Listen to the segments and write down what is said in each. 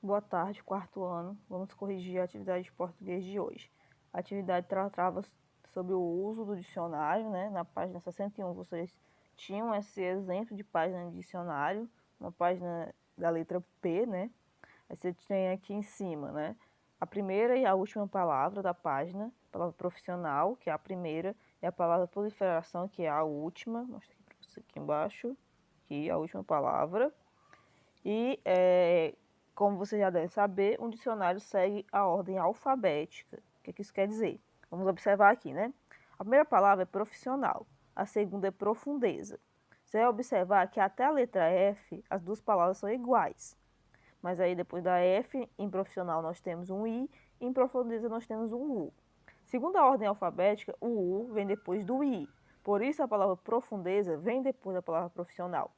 Boa tarde, quarto ano. Vamos corrigir a atividade de português de hoje. A atividade tratava sobre o uso do dicionário, né? Na página 61, vocês tinham esse exemplo de página de dicionário, uma página da letra P, né? Aí você tem aqui em cima, né? A primeira e a última palavra da página, a palavra profissional, que é a primeira, e a palavra proliferação, que é a última. Mostra aqui para você aqui embaixo, aqui a última palavra. E, como você já deve saber, um dicionário segue a ordem alfabética. O que isso quer dizer? Vamos observar aqui, né? A primeira palavra é profissional, a segunda é profundeza. Você vai observar que até a letra F, as duas palavras são iguais. Mas aí depois da F, em profissional nós temos um I, e em profundeza nós temos um U. Segundo a ordem alfabética, o U vem depois do I. Por isso a palavra profundeza vem depois da palavra profissional.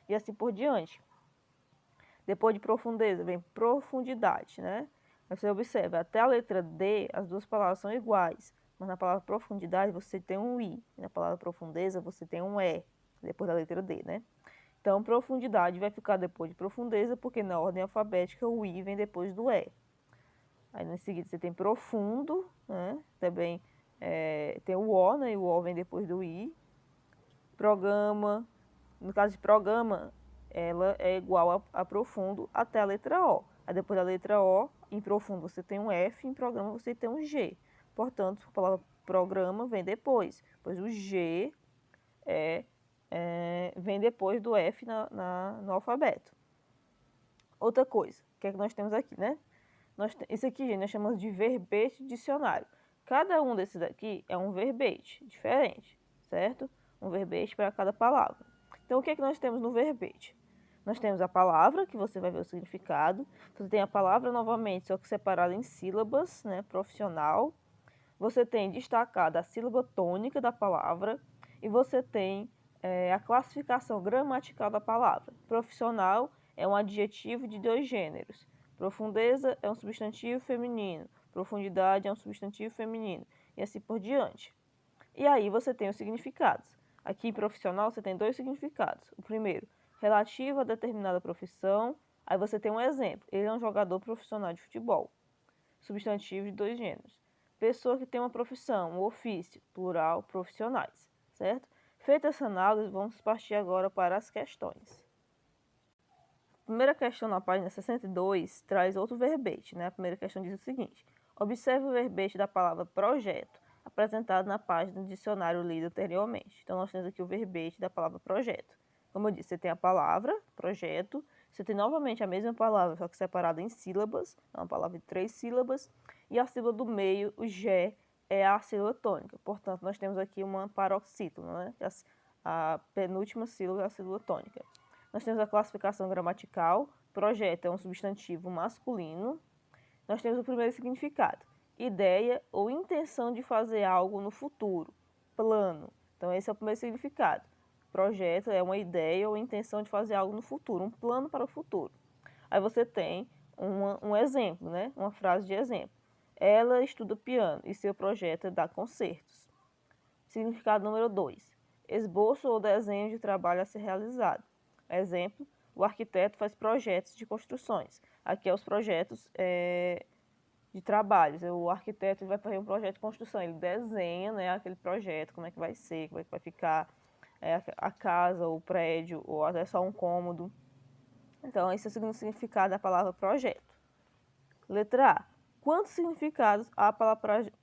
E assim por diante. Depois de profundeza vem profundidade, né? Você observa, até a letra D, as duas palavras são iguais, mas na palavra profundidade você tem um I, e na palavra profundeza você tem um E, depois da letra D, né? Então, profundidade vai ficar depois de profundeza, porque na ordem alfabética o I vem depois do E. Aí, em seguida, você tem profundo, né? Também tem o O, né? E o O vem depois do I. Programa, no caso de programa, ela é igual a profundo até a letra O. Aí depois da letra O, em profundo você tem um F, em programa você tem um G. Portanto, a palavra programa vem depois, pois o G vem depois do F no alfabeto. Outra coisa, o que é que nós temos aqui, né? Isso aqui, gente, nós chamamos de verbete dicionário. Cada um desses aqui é um verbete diferente, certo? Um verbete para cada palavra. Então, o que é que nós temos no verbete? Nós temos a palavra, que você vai ver o significado. Você tem a palavra novamente, só que separada em sílabas, né? Profissional. Você tem destacada a sílaba tônica da palavra. E você tem a classificação gramatical da palavra. Profissional é um adjetivo de dois gêneros. Profundeza é um substantivo feminino. Profundidade é um substantivo feminino. E assim por diante. E aí você tem os significados. Aqui, profissional, você tem dois significados. O primeiro, relativo a determinada profissão. Aí você tem um exemplo. Ele é um jogador profissional de futebol. Substantivo de dois gêneros. Pessoa que tem uma profissão, um ofício, plural, profissionais, certo? Feita essa análise, vamos partir agora para as questões. A primeira questão na página 62 traz outro verbete, né? A primeira questão diz o seguinte: observe o verbete da palavra projeto, apresentado na página do dicionário lido anteriormente. Então, nós temos aqui o verbete da palavra projeto. Como eu disse, você tem a palavra projeto, você tem novamente a mesma palavra, só que separada em sílabas, é uma palavra de 3 sílabas, e a sílaba do meio, o G, é a sílaba tônica. Portanto, nós temos aqui uma paroxítona, né? A penúltima sílaba é a sílaba tônica. Nós temos a classificação gramatical. Projeto é um substantivo masculino. Nós temos o primeiro significado: ideia ou intenção de fazer algo no futuro. Plano. Então, esse é o primeiro significado. Projeto é uma ideia ou intenção de fazer algo no futuro, um plano para o futuro. Aí você tem um exemplo, né? Uma frase de exemplo. Ela estuda piano e seu projeto é dar concertos. Significado número 2. Esboço ou desenho de trabalho a ser realizado. Exemplo, o arquiteto faz projetos de construções. Aqui é os projetos de trabalhos. O arquiteto vai fazer um projeto de construção, ele desenha, né, aquele projeto, como é que vai ser, como é que vai ficar a casa, o prédio, ou até só um cômodo. Então, esse é o segundo significado da palavra projeto. Letra A. Quantos significados há para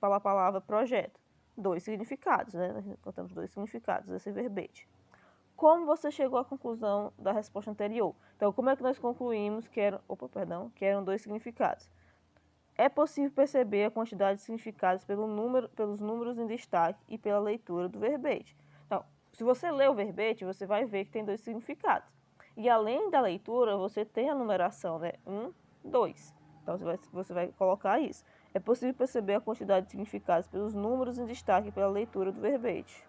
a palavra projeto? 2 significados, né? Nós encontramos 2 significados desse verbete. Como você chegou à conclusão da resposta anterior? Então, como é que nós concluímos que eram 2 significados? É possível perceber a quantidade de significados pelos números em destaque e pela leitura do verbete. Então, se você lê o verbete, você vai ver que tem 2 significados. E além da leitura, você tem a numeração, né? 1, 2. Então, você vai colocar isso. É possível perceber a quantidade de significados pelos números em destaque e pela leitura do verbete.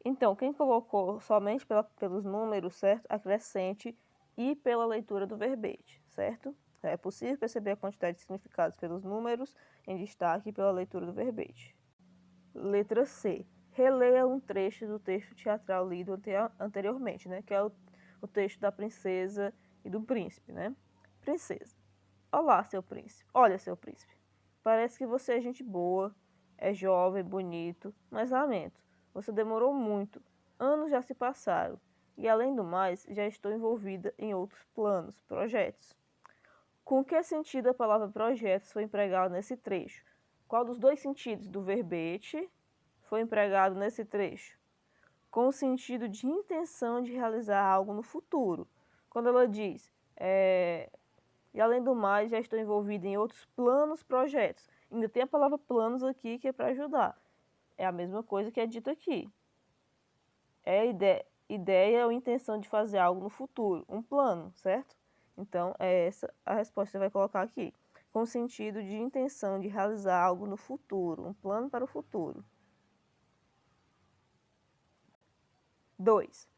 Então, quem colocou somente pelos números, certo? Acrescente e pela leitura do verbete, certo? É possível perceber a quantidade de significados pelos números em destaque e pela leitura do verbete. Letra C. Releia um trecho do texto teatral lido anteriormente, né? Que é o texto da princesa e do príncipe, né? Princesa. Olá, seu príncipe. Olha, seu príncipe. Parece que você é gente boa, é jovem, bonito, mas lamento. Você demorou muito. Anos já se passaram. E além do mais, já estou envolvida em outros planos, projetos. Com que sentido a palavra projetos foi empregada nesse trecho? Qual dos dois sentidos do verbete foi empregado nesse trecho? Com o sentido de intenção de realizar algo no futuro. Quando ela diz, e além do mais, já estou envolvida em outros planos, projetos. Ainda tem a palavra planos aqui que é para ajudar. É a mesma coisa que é dito aqui. É ideia ou intenção de fazer algo no futuro, um plano, certo? Então, é essa a resposta que você vai colocar aqui. Com o sentido de intenção de realizar algo no futuro, um plano para o futuro. 2.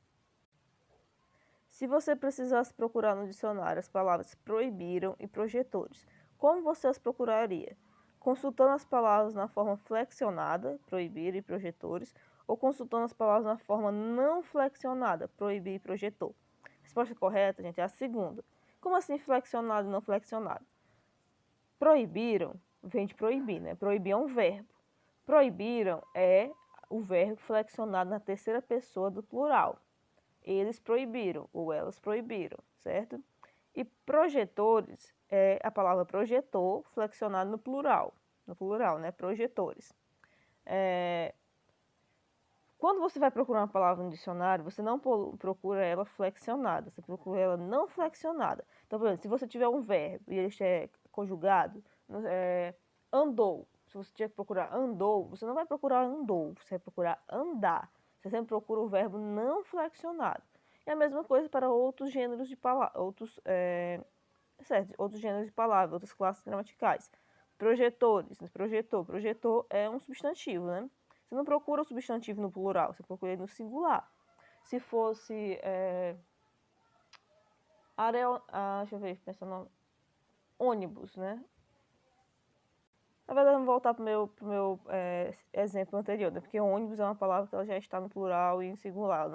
Se você precisasse procurar no dicionário as palavras proibiram e projetores, como você as procuraria? Consultando as palavras na forma flexionada, proibir e projetores, ou consultando as palavras na forma não flexionada, proibir e projetor? A resposta correta, gente, é a segunda. Como assim flexionado e não flexionado? Proibiram vem de proibir, né? Proibir é um verbo. Proibiram é o verbo flexionado na terceira pessoa do plural. Eles proibiram ou elas proibiram, certo? E projetores é a palavra projetor flexionado no plural, né? Projetores. Quando você vai procurar uma palavra no dicionário, você não procura ela flexionada, você procura ela não flexionada. Então, por exemplo, se você tiver um verbo e ele é conjugado, andou. Se você tiver que procurar andou, você não vai procurar andou, você vai procurar andar. Você sempre procura o verbo não flexionado. E a mesma coisa para outros gêneros de palavras, outros gêneros de palavras, outras classes gramaticais. Projetores, projetor é um substantivo, né? Você não procura o substantivo no plural, você procura ele no singular. Se fosse deixa eu ver, pensando ônibus, né? Na verdade, vamos voltar para o meu exemplo anterior, né? Porque ônibus é uma palavra que ela já está no plural e em singular, ela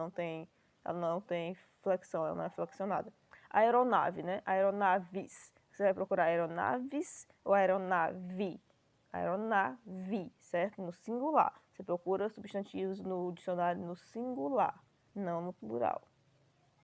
não tem flexão, ela não é flexionada. Aeronave, né? Aeronaves. Você vai procurar aeronaves ou aeronave? Aeronave, certo? No singular. Você procura substantivos no dicionário no singular, não no plural.